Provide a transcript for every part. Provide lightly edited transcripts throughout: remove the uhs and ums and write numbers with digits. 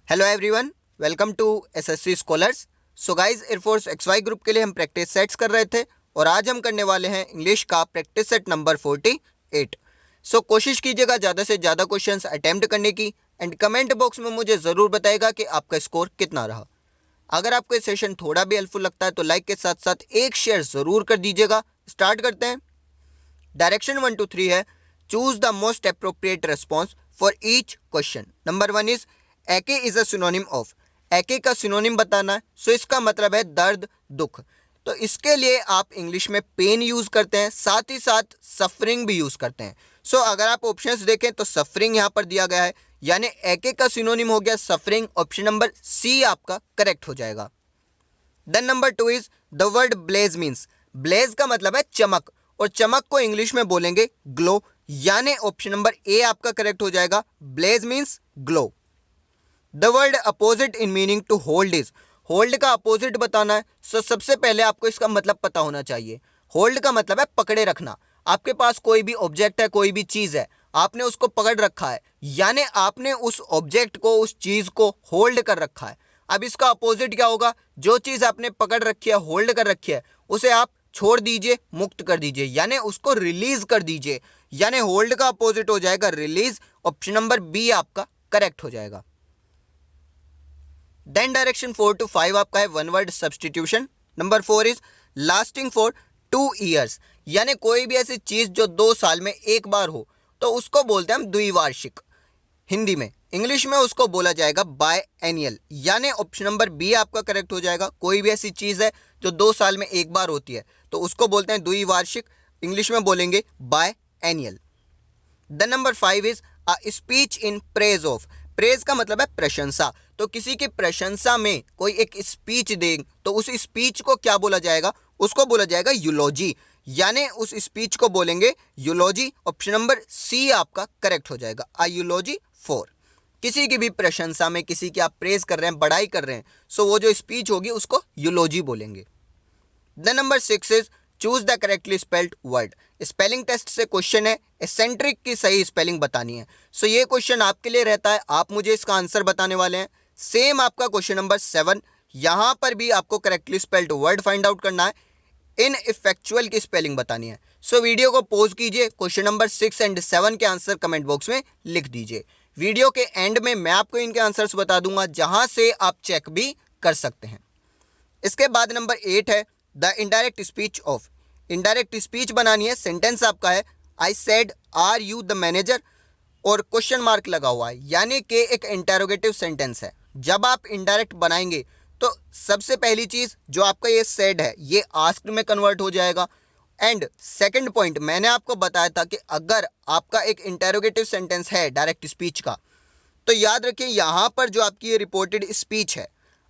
Hello everyone, welcome to SSC scholars. So guys, air force XY group के लिए हम practice sets कर रहे थे और आज हम करने वाले हैं इंग्लिश का प्रैक्टिस सेट नंबर 48। सो कोशिश कीजिएगा ज़्यादा से ज़्यादा क्वेश्चंस अटेम्प्ट करने की एंड कमेंट बॉक्स में मुझे ज़रूर बताइएगा कि आपका स्कोर कितना रहा। अगर आपको ये सेशन थोड़ा भी हेल्पफुल लगता है तो लाइक के साथ साथ एक शेयर ज़रूर कर दीजिएगा। स्टार्ट करते हैं। डायरेक्शन 1 to 3 है, choose the most appropriate response for each question. Number 1 is eke is a synonym of. Eke का सिनोनिम बताना है, सो इसका मतलब है दर्द, दुख। तो इसके लिए आप इंग्लिश में पेन यूज करते हैं, साथ ही साथ सफरिंग भी यूज करते हैं। सो अगर आप ऑप्शंस देखें तो सफरिंग यहाँ पर दिया गया है, यानी एके का सिनोनिम हो गया सफरिंग। ऑप्शन नंबर सी आपका करेक्ट हो जाएगा। Then number 2 is the word blaze means. Blaze का मतलब है चमक, और चमक को इंग्लिश में बोलेंगे ग्लो, यानी ऑप्शन नंबर ए आपका करेक्ट हो जाएगा। Blaze means glow. The word opposite in meaning to hold is. Hold का अपोजिट बताना है, सो सबसे पहले आपको इसका मतलब पता होना चाहिए। होल्ड का मतलब है पकड़े रखना। आपके पास कोई भी ऑब्जेक्ट है, कोई भी चीज है, आपने उसको पकड़ रखा है, यानी आपने उस ऑब्जेक्ट को, उस चीज को होल्ड कर रखा है। अब इसका अपोजिट क्या होगा? जो चीज आपने पकड़ रखी है, होल्ड कर रखी है, उसे आप छोड़ दीजिए, मुक्त कर दीजिए, यानी उसको रिलीज कर दीजिए, यानी होल्ड का अपोजिट हो जाएगा रिलीज। ऑप्शन नंबर बी आपका करेक्ट हो जाएगा। देन डायरेक्शन 4 to 5 आपका है one word substitution. Number 4 is lasting for 2 years, यानी कोई भी ऐसी चीज जो 2 साल में एक बार हो तो उसको बोलते हैं हम द्विवार्षिक। हिंदी में, इंग्लिश में उसको बोला जाएगा बाय एनियल, यानी ऑप्शन नंबर बी आपका करेक्ट हो जाएगा। कोई भी ऐसी चीज है जो 2 साल में एक बार होती है तो उसको बोलते हैं द्विवार्षिक, इंग्लिश में बोलेंगे biannual. The number 5 is a speech in praise of. Praise का मतलब है प्रशंसा, तो किसी की प्रशंसा में कोई एक स्पीच दे तो उस स्पीच को क्या बोला जाएगा? उसको बोला जाएगा यूलॉजी, यानी उस स्पीच को बोलेंगे यूलॉजी। ऑप्शन नंबर सी आपका करेक्ट हो जाएगा, अ यूलॉजी फॉर। किसी की भी प्रशंसा में, किसी की आप प्रेज कर रहे हैं, बड़ाई कर रहे हैं, सो वो जो स्पीच होगी उसको यूलॉजी बोलेंगे। The number 6 is choose the correctly spelled word. Spelling test से क्वेश्चन है, एसेंट्रिक की सही स्पेलिंग बतानी है। सो ये क्वेश्चन आपके लिए रहता है, आप मुझे इसका आंसर बताने वाले हैं। सेम आपका क्वेश्चन नंबर 7, यहां पर भी आपको correctly spelled word find out करना है, इन इफेक्चुअल की स्पेलिंग बतानी है। सो वीडियो को पॉज कीजिए, क्वेश्चन नंबर 6 एंड 7 के आंसर कमेंट बॉक्स में लिख दीजिए। वीडियो के एंड में मैं आपको इनके आंसर्स बता दूंगा, जहां से आप चेक भी कर सकते हैं। इसके बाद नंबर 8 है the indirect speech of. Indirect speech बनानी है, सेंटेंस आपका है I said are you the manager, और क्वेश्चन मार्क लगा हुआ है, यानी कि एक इंटेरोगेटिव सेंटेंस है। जब आप इनडायरेक्ट बनाएंगे तो सबसे पहली चीज जो आपका ये सेड है ये आस्क्ड में कन्वर्ट हो जाएगा। एंड सेकंड पॉइंट, मैंने आपको बताया था कि अगर आपका एक इंटेरोगेटिव सेंटेंस है डायरेक्ट स्पीच का, तो याद रखिए यहां पर जो आपकी ये रिपोर्टेड स्पीच है,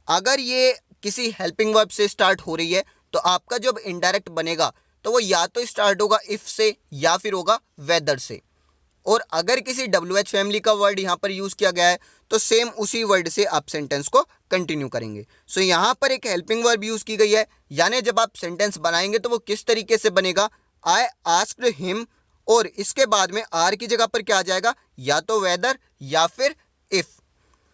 अगर ये किसी हेल्पिंग वर्ब से स्टार्ट हो रही है तो आपका जब इनडायरेक्ट बनेगा तो वो या तो स्टार्ट होगा इफ से या फिर होगा वेदर से। और अगर किसी WH फैमिली का वर्ड यहाँ पर यूज किया गया है तो सेम उसी वर्ड से आप सेंटेंस को कंटिन्यू करेंगे। सो यहाँ पर एक हेल्पिंग वर्ब यूज की गई है, यानी जब आप सेंटेंस बनाएंगे तो वो किस तरीके से बनेगा? आई आस्क्ड हिम, और इसके बाद में आर की जगह पर क्या आ जाएगा? या तो वेदर या फिर इफ।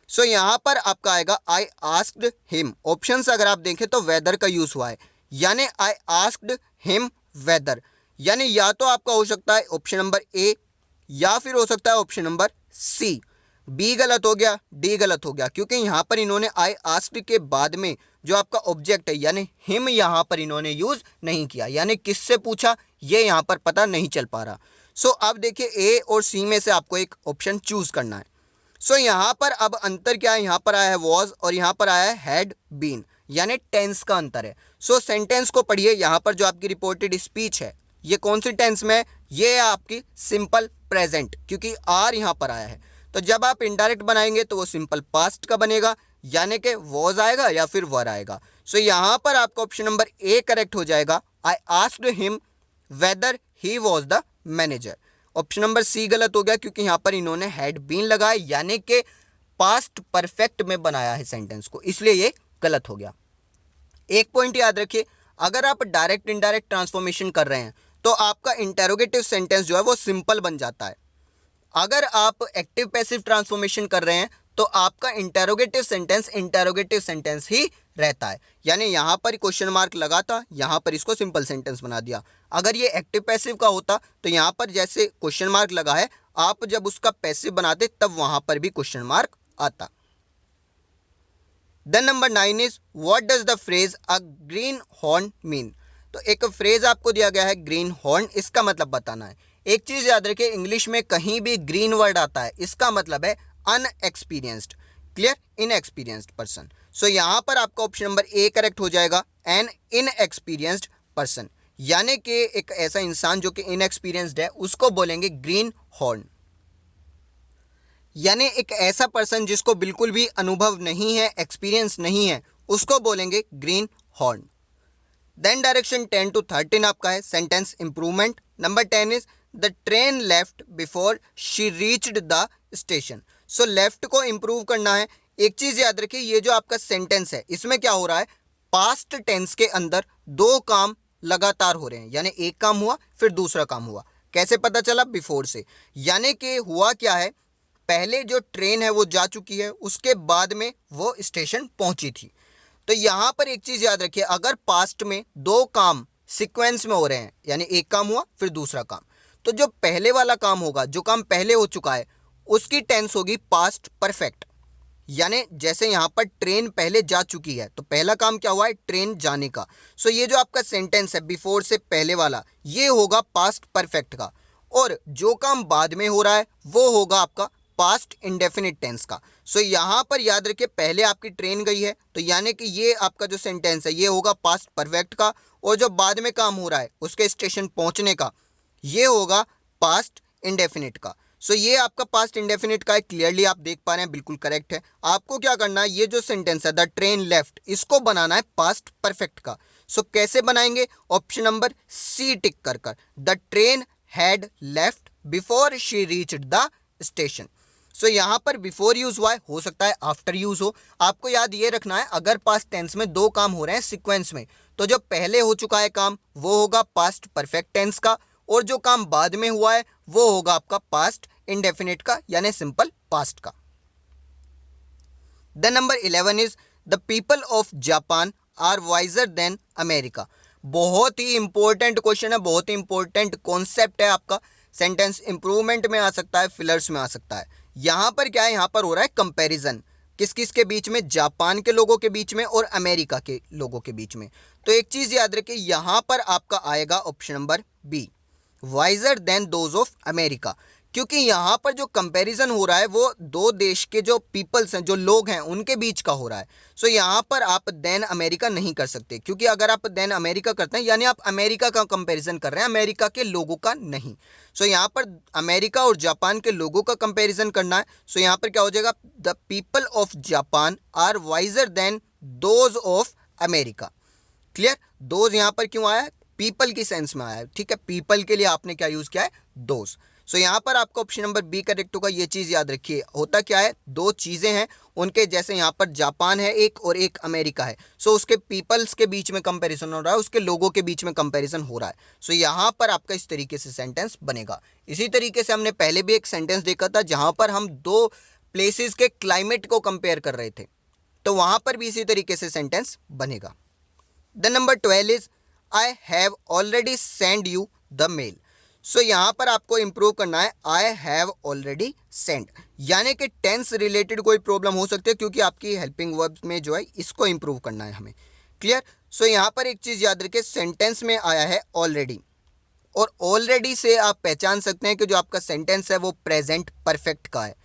सो यहाँ पर आपका आएगा आई आस्क्ड हिम। ऑप्शंस अगर आप देखें तो वेदर का यूज हुआ है, यानी आई आस्क्ड हिम वेदर, यानी या तो आपका हो सकता है ऑप्शन नंबर ए या फिर हो सकता है ऑप्शन नंबर सी। बी गलत हो गया, डी गलत हो गया, क्योंकि यहां पर इन्होंने आई आस्क्ड के बाद में जो आपका ऑब्जेक्ट है यानी हिम यहां पर इन्होंने यूज नहीं किया, यानी किससे पूछा ये यहां पर पता नहीं चल पा रहा। सो अब देखिए ए और सी में से आपको एक ऑप्शन चूज करना है। सो यहां पर अब अंतर क्या है? यहां पर आया है वॉज और यहां पर आया है हैड बीन, यानी टेंस का अंतर है। सो सेंटेंस को पढ़िए, यहां पर जो आपकी रिपोर्टेड स्पीच है ये कौन सी टेंस में है? ये है आपकी सिंपल प्रेजेंट, क्योंकि आर यहां पर आया है। तो जब आप इनडायरेक्ट बनाएंगे तो वो सिंपल पास्ट का बनेगा, यानी कि वॉज आएगा या फिर वर आएगा। सो यहां पर आपका ऑप्शन नंबर ए करेक्ट हो जाएगा, I asked him whether he was the manager. Option number C गलत हो गया, क्योंकि यहां पर इन्होंने हैड बीन लगाया, यानी कि पास्ट परफेक्ट में बनाया है सेंटेंस को, इसलिए ये गलत हो गया। एक पॉइंट याद रखिए, अगर आप डायरेक्ट इनडायरेक्ट ट्रांसफॉर्मेशन कर रहे हैं तो आपका इंटेरोगेटिव सेंटेंस जो है वो सिंपल बन जाता है। अगर आप एक्टिव पैसिव ट्रांसफॉर्मेशन कर रहे हैं तो आपका इंटरोगेटिव सेंटेंस ही रहता है। यानी यहाँ पर क्वेश्चन मार्क लगा था, यहाँ पर इसको सिंपल सेंटेंस बना दिया। अगर ये एक्टिव पैसिव का होता तो यहाँ पर जैसे क्वेश्चन मार्क लगा है, आप जब उसका पैसिव बनाते तब वहां पर भी क्वेश्चन मार्क आता। Then number 9 is what does the phrase a greenhorn mean. तो एक फ्रेज आपको दिया गया है ग्रीन हॉर्न, इसका मतलब बताना है। एक चीज याद रखिए, इंग्लिश में कहीं भी ग्रीन वर्ड आता है इसका मतलब है अनएक्सपीरियंस्ड, क्लियर, इनएक्सपीरियंस्ड पर्सन। सो यहां पर आपका ऑप्शन नंबर ए करेक्ट हो जाएगा, एन इनएक्सपीरियंस्ड पर्सन, यानी कि एक ऐसा इंसान जो कि इनएक्सपीरियंस्ड है उसको बोलेंगे ग्रीन हॉर्न। यानी एक ऐसा पर्सन जिसको बिल्कुल भी अनुभव नहीं है, एक्सपीरियंस नहीं है, उसको बोलेंगे greenhorn. Then direction 10 to 13 आपका है sentence improvement. Number 10 is the train left before she reached the station. So left को इंप्रूव करना है। एक चीज याद रखिए, ये जो आपका सेंटेंस है इसमें क्या हो रहा है, पास्ट टेंस के अंदर दो काम लगातार हो रहे हैं, यानी एक काम हुआ फिर दूसरा काम हुआ। कैसे पता चला, बिफोर से, यानी कि हुआ क्या है, पहले जो ट्रेन है वो जा चुकी है, उसके बाद में वो स्टेशन पहुंची थी। तो यहां पर एक चीज याद रखिए, अगर पास्ट में दो काम सीक्वेंस में हो रहे हैं, यानी एक काम हुआ फिर दूसरा काम, तो जो पहले वाला काम होगा, जो काम पहले हो चुका है, उसकी टेंस होगी पास्ट परफेक्ट। यानी जैसे यहां पर ट्रेन पहले जा चुकी है तो पहला काम क्या हुआ है, ट्रेन जाने का। सो ये जो आपका सेंटेंस है बिफोर से पहले वाला, ये होगा पास्ट परफेक्ट का, और जो काम बाद में हो रहा है वो होगा आपका पास्ट इंडेफिनिट टेंस का। सो यहां पर याद रखिए, पहले आपकी ट्रेन गई है तो यानी कि ये आपका जो सेंटेंस है ये होगा पास्ट परफेक्ट का, और जो बाद में काम हो रहा है उसके स्टेशन पहुंचने का, ये होगा पास्ट इंडेफिनिट का। सो ये आपका पास्ट इंडेफिनिट का है, क्लियरली आप देख पा रहे हैं, बिल्कुल करेक्ट है। आपको क्या करना है, ये जो सेंटेंस है द ट्रेन लेफ्ट, इसको बनाना है पास्ट परफेक्ट का। सो कैसे बनाएंगे, ऑप्शन नंबर सी टिक कर कर, the train had left before she reached the station. So यहां पर बिफोर यूज हुआ है, हो सकता है आफ्टर यूज हो। आपको याद ये रखना है, अगर पास्ट टेंस में दो काम हो रहे हैं सीक्वेंस में, तो जो पहले हो चुका है काम वो होगा पास्ट परफेक्ट टेंस का, और जो काम बाद में हुआ है वो होगा आपका पास्ट इंडेफिनिट का, यानी सिंपल पास्ट का। The number 11 is the people of Japan are wiser than America. बहुत ही इंपॉर्टेंट क्वेश्चन है, बहुत ही इंपॉर्टेंट कॉन्सेप्ट है आपका। सेंटेंस इंप्रूवमेंट में आ सकता है, फिलर्स में आ सकता है। यहां पर क्या है, यहां पर हो रहा है कंपैरिजन, किस किस के बीच में, जापान के लोगों के बीच में और अमेरिका के लोगों के बीच में। तो एक चीज याद रखिए, यहां पर आपका आएगा option number B, wiser than those of America, क्योंकि यहां पर जो कंपैरिजन हो रहा है वो दो देश के जो पीपल्स हैं, जो लोग हैं, उनके बीच का हो रहा है। सो यहां पर आप देन अमेरिका नहीं कर सकते, क्योंकि अगर आप देन अमेरिका करते हैं यानी आप अमेरिका का कंपैरिजन कर रहे हैं, अमेरिका के लोगों का नहीं। सो यहां पर अमेरिका और जापान के लोगों का कंपैरिजन करना है। सो यहां पर क्या हो जाएगा, the people of Japan are wiser than those of America. Clear, those यहां पर क्यों आया, पीपल की सेंस में आया है, ठीक है, पीपल के लिए आपने क्या यूज किया है, दोज। सो यहां पर आपका ऑप्शन नंबर बी करेक्ट होगा। ये चीज याद रखिए, होता क्या है, दो चीजें हैं उनके, जैसे यहां पर जापान है एक और एक अमेरिका है। सो उसके पीपल्स के बीच में कंपैरिजन हो रहा है, उसके लोगों के बीच में कंपैरिजन हो रहा है। सो यहां पर आपका इस तरीके से सेंटेंस बनेगा। इसी तरीके से हमने पहले भी एक सेंटेंस देखा था जहां पर हम दो प्लेसेस के क्लाइमेट को कंपेयर कर रहे थे, तो वहां पर भी इसी तरीके से सेंटेंस बनेगा। The number 12 is I have already send you the mail. So यहां पर आपको इंप्रूव करना है, आई हैव ऑलरेडी सेंड, यानी कि टेंस रिलेटेड कोई प्रॉब्लम हो सकती है, क्योंकि आपकी हेल्पिंग वर्ब में जो है इसको इंप्रूव करना है हमें। क्लियर, सो यहां पर एक चीज याद रखिए, सेंटेंस में आया है ऑलरेडी, और ऑलरेडी से आप पहचान सकते हैं कि जो आपका सेंटेंस है वो प्रेजेंट परफेक्ट का है।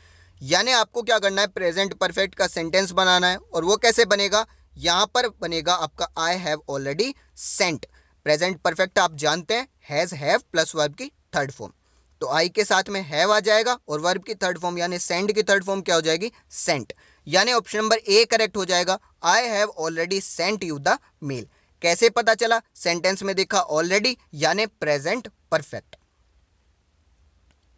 यानी आपको क्या करना है, प्रेजेंट परफेक्ट का सेंटेंस बनाना है, और वो कैसे बनेगा, यहां पर बनेगा आपका आई have already Saint. Present perfect आप जानते हैं, हैज हैव प्लस वर्ब की थर्ड फॉर्म, तो आई के साथ में हैव आ जाएगा, और वर्ब की थर्ड फॉर्म यानी सेंड की थर्ड फॉर्म क्या हो जाएगी, सेंट। यानी ऑप्शन नंबर ए करेक्ट हो जाएगा, I have already sent you the mail. कैसे पता चला, सेंटेंस में देखा ऑलरेडी, यानी present perfect.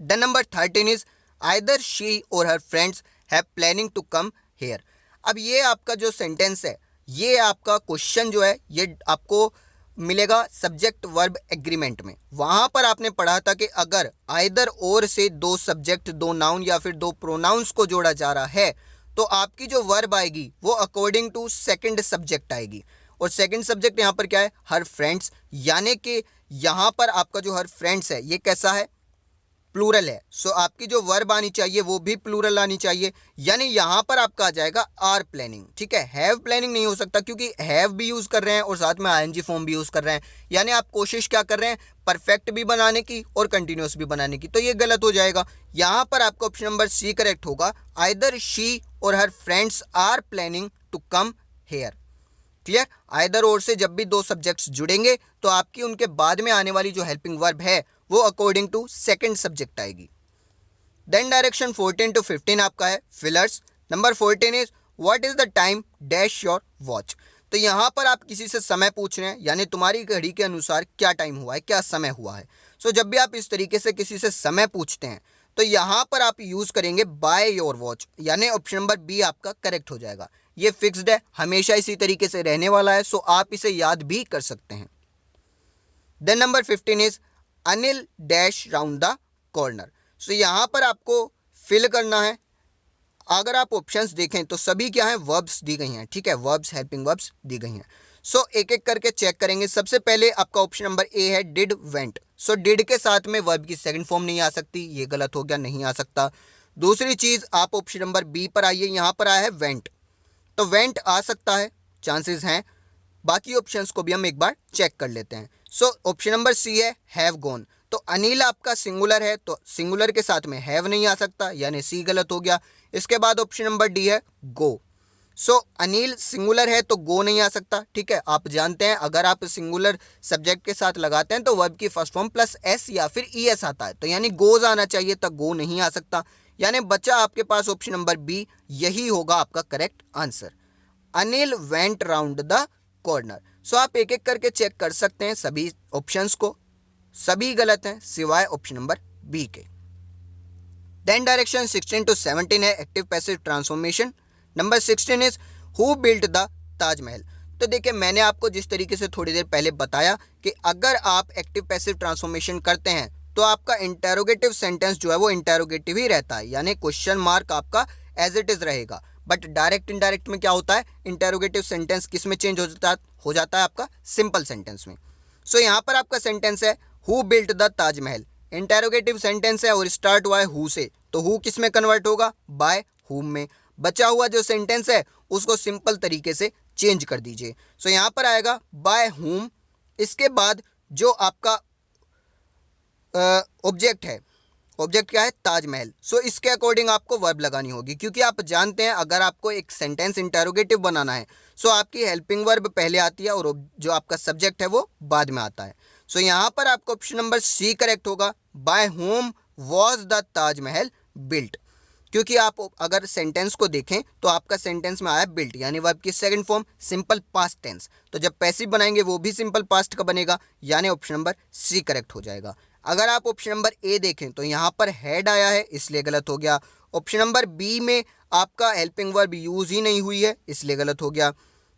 The number 13 is either she or her friends have planning to come here. अब ये आपका जो सेंटेंस है, ये आपका क्वेश्चन जो है ये आपको मिलेगा सब्जेक्ट वर्ब एग्रीमेंट में। वहां पर आपने पढ़ा था कि अगर आइदर और से दो सब्जेक्ट, दो नाउन या फिर दो प्रोनाउंस को जोड़ा जा रहा है, तो आपकी जो वर्ब आएगी वो अकॉर्डिंग टू सेकंड सब्जेक्ट आएगी, और सेकंड सब्जेक्ट यहाँ पर क्या है, हर फ्रेंड्स, यानी कि यहाँ पर आपका जो हर फ्रेंड्स है ये कैसा है, प्लूरल है। सो आपकी जो वर्ब आनी चाहिए वो भी प्लूरल आनी चाहिए, यानी यहाँ पर आपका आ जाएगा आर प्लानिंग, ठीक है। हैव प्लानिंग नहीं हो सकता क्योंकि हैव भी यूज़ कर रहे हैं और साथ में आईएनजी फॉर्म भी यूज़ कर रहे हैं, यानी आप कोशिश क्या कर रहे हैं, परफेक्ट भी बनाने की और कंटिन्यूस भी बनाने की, तो ये गलत हो जाएगा। यहाँ पर आपका ऑप्शन नंबर सी करेक्ट होगा, either she or her friends are planning to come here. Clear, either or से जब भी दो सब्जेक्ट्स जुड़ेंगे तो आपकी उनके बाद में आने वाली जो हेल्पिंग वर्ब है वो अकॉर्डिंग टू सेकंड सब्जेक्ट आएगी। देन डायरेक्शन 14 to 15 आपका है fillers. Number 14 is what is the time dash your watch. तो यहाँ पर आप किसी से समय पूछ रहे हैं, यानी तुम्हारी घड़ी के अनुसार क्या टाइम हुआ है, क्या समय हुआ है। सो जब भी आप इस तरीके से किसी से समय पूछते हैं तो यहाँ पर आप यूज करेंगे बाय योर वॉच, यानी ऑप्शन नंबर बी आपका करेक्ट हो जाएगा। ये फिक्स्ड है, हमेशा इसी तरीके से रहने वाला है, सो आप इसे याद भी कर सकते हैं। Then number 15 is Anil dash round the corner. So यहाँ पर आपको फिल करना है। अगर आप ऑप्शंस देखें तो सभी क्या है, वर्ब्स दी गई हैं, ठीक है, वर्ब्स, हेल्पिंग वर्ब्स दी गई हैं। सो एक एक करके चेक करेंगे। सबसे पहले आपका ऑप्शन नंबर ए है डिड वेंट। सो डिड के साथ में वर्ब की सेकंड फॉर्म नहीं आ सकती, ये गलत हो गया, नहीं आ सकता। दूसरी चीज आप ऑप्शन नंबर बी पर आइए, यहाँ पर आया है वेंट, तो वेंट आ सकता है, चांसेस हैं। बाकी ऑप्शंस को भी हम एक बार चेक कर लेते हैं। सो ऑप्शन नंबर सी है हैव गॉन। तो अनिल आपका सिंगुलर है, तो सिंगुलर के साथ में हैव नहीं आ सकता, यानी सी गलत हो गया। इसके बाद ऑप्शन नंबर डी है गो। सो अनिल सिंगुलर है तो गो नहीं आ सकता, ठीक है। आप जानते हैं अगर आप सिंगुलर सब्जेक्ट के साथ लगाते हैं तो वर्ब की फर्स्ट फॉर्म प्लस एस या फिर ई एस आता है, तो यानी गोज आना चाहिए, तो गो नहीं आ सकता, यानी बचा आपके पास ऑप्शन नंबर बी, यही होगा आपका correct answer. Anil went round the corner. So आप एक एक करके चेक कर सकते हैं सभी ऑप्शंस को, सभी गलत हैं सिवाय ऑप्शन नंबर बी के। देन डायरेक्शन 16 to 17 है active passive transformation. Number 16 is who built the Taj Mahal. तो देखिए मैंने आपको जिस तरीके से थोड़ी देर पहले बताया कि अगर आप एक्टिव पैसिव ट्रांसफॉर्मेशन करते हैं तो आपका इंटेरोगेटिव सेंटेंस जो है वो इंटेरोगेटिव ही रहता है, यानी क्वेश्चन मार्क आपका एज इट इज रहेगा। बट डायरेक्ट इनडायरेक्ट में क्या होता है, इंटेरोगेटिव सेंटेंस किस में चेंज हो जाता है आपका सिंपल सेंटेंस में। सो यहाँ पर आपका सेंटेंस है who built the Taj Mahal, interrogative sentence है और स्टार्ट हुआ है हु से, तो हु किस में कन्वर्ट होगा, बाय हुम में। बचा हुआ जो सेंटेंस है उसको सिंपल तरीके से चेंज कर दीजिए। सो यहाँ पर आएगा बाय हुम, इसके बाद जो आपका ऑब्जेक्ट है, ऑब्जेक्ट क्या है, ताजमहल। सो इसके अकॉर्डिंग आपको वर्ब लगानी होगी, क्योंकि आप जानते हैं अगर आपको एक सेंटेंस इंटेरोगेटिव बनाना है सो आपकी हेल्पिंग वर्ब पहले आती है और जो आपका सब्जेक्ट है वो बाद में आता है। सो यहाँ पर आपका ऑप्शन नंबर सी करेक्ट होगा, by whom was the Taj Mahal built. क्योंकि आप अगर सेंटेंस को देखें तो आपका सेंटेंस में आया बिल्ट, यानी वर्ब की second form simple past tense, तो जब पैसिव बनाएंगे वो भी सिंपल पास्ट का बनेगा, यानी ऑप्शन नंबर सी करेक्ट हो जाएगा। अगर आप ऑप्शन नंबर ए देखें तो यहाँ पर हैड आया है, इसलिए गलत हो गया। ऑप्शन नंबर बी में आपका हेल्पिंग वर्ब यूज ही नहीं हुई है, इसलिए गलत हो गया।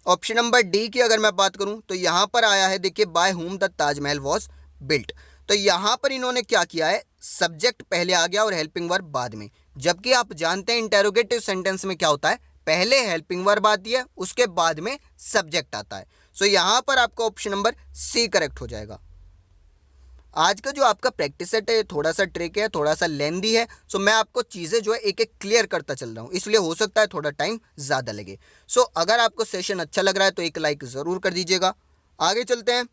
ऑप्शन नंबर डी की अगर मैं बात करूं तो यहाँ पर आया है, देखिए by whom the Taj Mahal was built, तो यहाँ पर इन्होंने क्या किया है, सब्जेक्ट पहले आ गया और हेल्पिंग वर्ब बाद में। जबकि आप जानते हैं इंटेरोगेटिव सेंटेंस में क्या होता है, पहले हेल्पिंग वर्ब आती है उसके बाद में सब्जेक्ट आता है। सो यहाँ पर आपका ऑप्शन नंबर सी करेक्ट हो जाएगा। आज का जो आपका प्रैक्टिस सेट है थोड़ा सा ट्रिक है, थोड़ा सा लेंदी है, सो मैं आपको चीज़ें जो है एक एक क्लियर करता चल रहा हूँ, इसलिए हो सकता है थोड़ा टाइम ज़्यादा लगे। सो अगर आपको सेशन अच्छा लग रहा है तो एक लाइक ज़रूर कर दीजिएगा। आगे चलते हैं।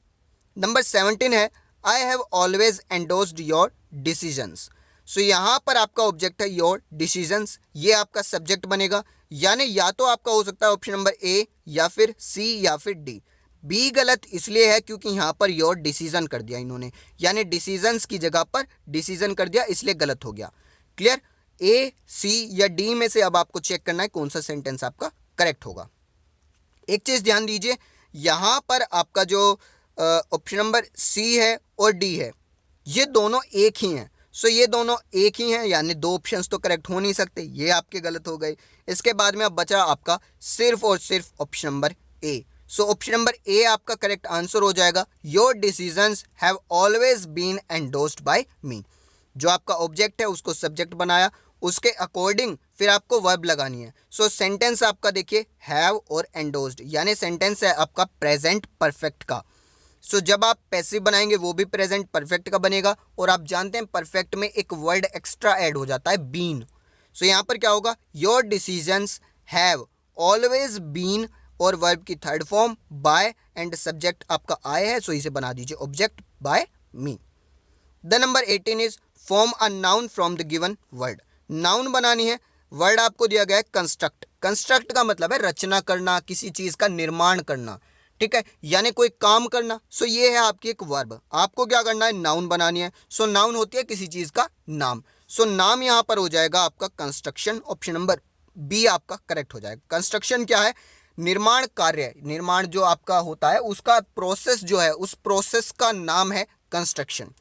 नंबर 17 है I have always endorsed your decisions. So यहाँ पर आपका ऑब्जेक्ट है योर डिसीजंस, ये आपका सब्जेक्ट बनेगा, यानी या तो आपका हो सकता है ऑप्शन नंबर ए या फिर सी या फिर डी। बी गलत इसलिए है क्योंकि यहाँ पर योर डिसीजन कर दिया इन्होंने, यानी डिसीजंस की जगह पर डिसीजन कर दिया, इसलिए गलत हो गया। क्लियर, ए सी या डी में से अब आपको चेक करना है कौन सा सेंटेंस आपका करेक्ट होगा। एक चीज़ ध्यान दीजिए, यहाँ पर आपका जो ऑप्शन नंबर सी है और डी है ये दोनों एक ही हैं। सो ये दोनों एक ही हैं, यानी दो ऑप्शंस तो करेक्ट हो नहीं सकते, ये आपके गलत हो गए। इसके बाद में अब बचा आपका सिर्फ और सिर्फ option number A. So option number A आपका करेक्ट आंसर हो जाएगा, your decisions have always been endorsed by me. जो आपका ऑब्जेक्ट है उसको सब्जेक्ट बनाया, उसके अकॉर्डिंग फिर आपको वर्ब लगानी है। सो सेंटेंस आपका देखिए हैव और एंडोज्ड, यानी सेंटेंस है आपका प्रेजेंट परफेक्ट का। सो जब आप पैसिव बनाएंगे वो भी प्रेजेंट परफेक्ट का बनेगा, और आप जानते हैं परफेक्ट में एक वर्ड एक्स्ट्रा ऐड हो जाता है, बीन। सो यहाँ पर क्या होगा, your decisions have always been, और वर्ब की third form by, and subject आपका आई है, सो इसे बना दीजिए object by me. The number 18 is form a noun from the given word. Noun बनानी है, वर्ड आपको दिया गया है कंस्ट्रक्ट। कंस्ट्रक्ट का मतलब है रचना करना, किसी चीज का निर्माण करना, ठीक है, यानी कोई काम करना। सो ये है आपकी एक वर्ब। आपको क्या करना है, नाउन बनानी है। सो नाउन होती है किसी चीज का नाम। सो नाम यहाँ पर हो जाएगा आपका कंस्ट्रक्शन, ऑप्शन नंबर बी आपका करेक्ट हो जाएगा। कंस्ट्रक्शन क्या है, निर्माण कार्य, निर्माण जो आपका होता है उसका प्रोसेस जो है, उस प्रोसेस का नाम है कंस्ट्रक्शन,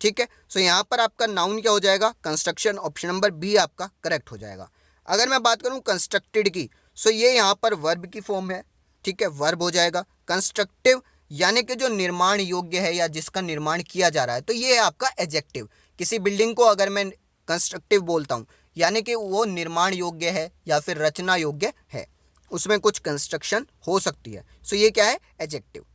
ठीक है। सो यहाँ पर आपका नाउन क्या हो जाएगा, कंस्ट्रक्शन, ऑप्शन नंबर बी आपका करेक्ट हो जाएगा। अगर मैं बात करूँ कंस्ट्रक्टेड की, सो ये यहाँ पर वर्ब की फॉर्म है, ठीक है, वर्ब हो जाएगा। कंस्ट्रक्टिव यानी कि जो निर्माण योग्य है या जिसका निर्माण किया जा रहा है, तो ये है आपका एडजेक्टिव। किसी बिल्डिंग को अगर मैं कंस्ट्रक्टिव बोलता हूँ यानी कि वो निर्माण योग्य है या फिर रचना योग्य है, उसमें कुछ कंस्ट्रक्शन हो सकती है। सो ये क्या है, एडजेक्टिव।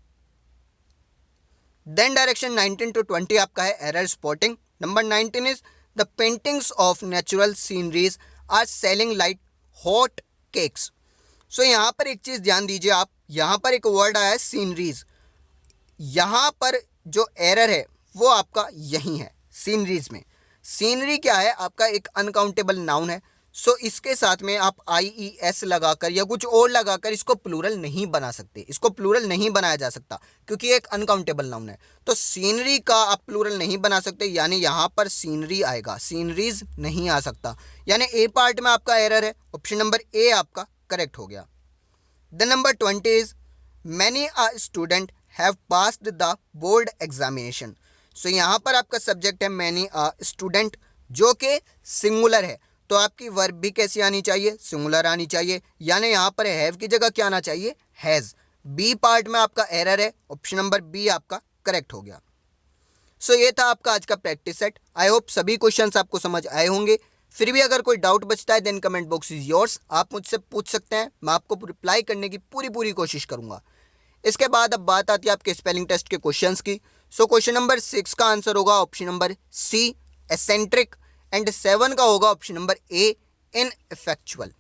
देन डायरेक्शन 19 to 20 आपका है error spotting. Number 19 is the paintings of natural sceneries are selling like hot cakes. So यहाँ पर एक चीज ध्यान दीजिए आप, यहाँ पर एक वर्ड आया है सीनरीज, यहाँ पर जो एरर है वो आपका यही है सीनरीज में। सीनरी क्या है, आपका एक अनकाउंटेबल नाउन है। सो इसके साथ में आप IES लगाकर या कुछ और लगाकर इसको प्लूरल नहीं बना सकते, इसको प्लूरल नहीं बनाया जा सकता क्योंकि एक अनकाउंटेबल नाउन है। तो सीनरी का आप प्लूरल नहीं बना सकते, यानी यहाँ पर सीनरी आएगा, सीनरीज नहीं आ सकता, यानी ए पार्ट में आपका एरर है, ऑप्शन नंबर ए आपका करेक्ट हो गया। The number 20 is many a student have passed the board examination. So यहाँ पर आपका सब्जेक्ट है मैनी अ स्टूडेंट, जो कि सिंगुलर है, तो आपकी वर्ब भी कैसी आनी चाहिए, सिंगुलर आनी चाहिए, यानी यहाँ पर हैव की जगह क्या आना चाहिए, हैज़। बी पार्ट में आपका एरर है, ऑप्शन नंबर बी आपका करेक्ट हो गया। सो ये था आपका आज का प्रैक्टिस सेट। आई होप सभी क्वेश्चंस आपको समझ आए होंगे। फिर भी अगर कोई डाउट बचता है then comment box is yours, आप मुझसे पूछ सकते हैं, मैं आपको रिप्लाई करने की पूरी कोशिश करूंगा। इसके बाद अब बात आती है आपके स्पेलिंग टेस्ट के क्वेश्चंस की। सो क्वेश्चन नंबर 6 का आंसर होगा option number C, eccentric, and 7 का होगा ऑप्शन नंबर ए, इनइफेक्चुअल।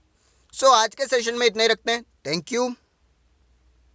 सो आज के सेशन में इतना ही रखते हैं। Thank you.